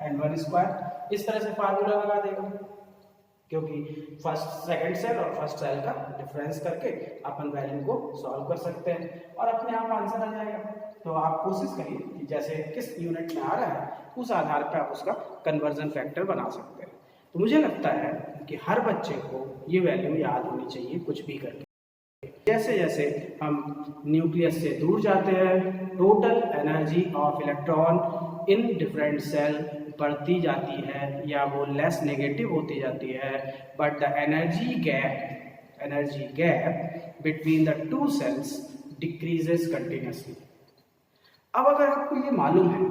n1 square. इस तरह से फार्मूला लगा देगा, क्योंकि फर्स्ट सेकंड सेल और फर्स्ट सेल का डिफरेंस करके अपन वैल्यू को सॉल्व कर सकते हैं और अपने आप आंसर आ जाएगा। तो आप कोशिश करिए कि जैसे किस यूनिट में आ रहा है उस आधार पर आप उसका कन्वर्जन फैक्टर बना सकते हैं। तो मुझे लगता है कि हर बच्चे को ये वैल्यू याद होनी चाहिए कुछ भी करके। जैसे जैसे हम न्यूक्लियस से दूर जाते हैं, total energy of electron in different shell बढ़ती जाती है या वो लेस नेगेटिव होती जाती है, but the energy gap between the two shells decreases continuously. अब अगर आपको ये मालूम है,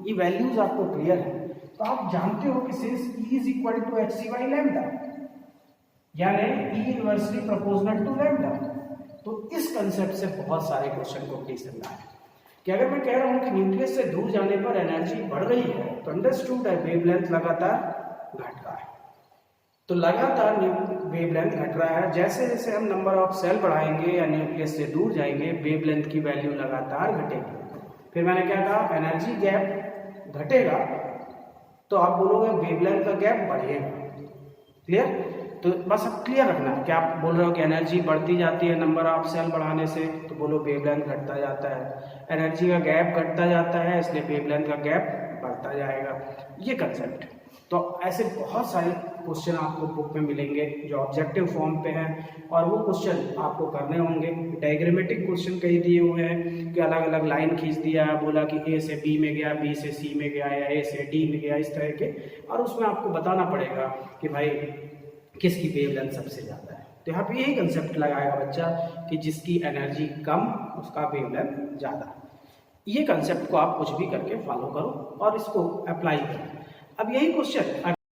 ये वैल्यूज आपको क्लियर है, तो आप जानते हो कि since E is equal to hc/λ, यानी E inversely proportional to lambda. तो इस कंसेप्ट से बहुत सारे क्वेश्चन को समझना है कि अगर मैं कह रहा हूं कि न्यूक्लियस से दूर जाने पर एनर्जी बढ़ रही है, तो अंडरस्टूड है वेवलेंथ लगातार घट रहा है। तो लगातार वेवलेंथ घट रहा है, जैसे जैसे हम नंबर ऑफ सेल बढ़ाएंगे या न्यूक्लियस से दूर जाएंगे, वेवलेंथ की वैल्यू लगातार घटेगी। फिर मैंने क्या कहा, एनर्जी गैप घटेगा तो आप बोलोगे वेवलेंथ का गैप बढ़ेगा। क्लियर? तो बस अब क्लियर रखना है कि आप बोल रहे हो कि एनर्जी बढ़ती जाती है नंबर ऑफ सेल बढ़ाने से, तो बोलो वेवलेंथ घटता जाता है। एनर्जी का गैप घटता जाता है, इसलिए वेवलेंथ का गैप बढ़ता जाएगा। ये कंसेप्ट। तो ऐसे बहुत सारे क्वेश्चन आपको बुक में मिलेंगे जो ऑब्जेक्टिव फॉर्म पे हैं, और वो क्वेश्चन आपको करने होंगे। डायग्रामेटिक क्वेश्चन कई दिए हुए हैं कि अलग अलग लाइन खींच दिया, बोला कि ए से बी में गया, बी से सी में गया, या ए से डी में गया, इस तरह के, और उसमें आपको बताना पड़ेगा कि भाई किसकी वेवलेंथ सबसे ज़्यादा है। तो यहाँ पे यही कंसेप्ट लगाएगा बच्चा कि जिसकी एनर्जी कम उसका वेवलेंथ ज़्यादा। ये कंसेप्ट को आप कुछ भी करके फॉलो करो और इसको अप्लाई करो। अब यही क्वेश्चन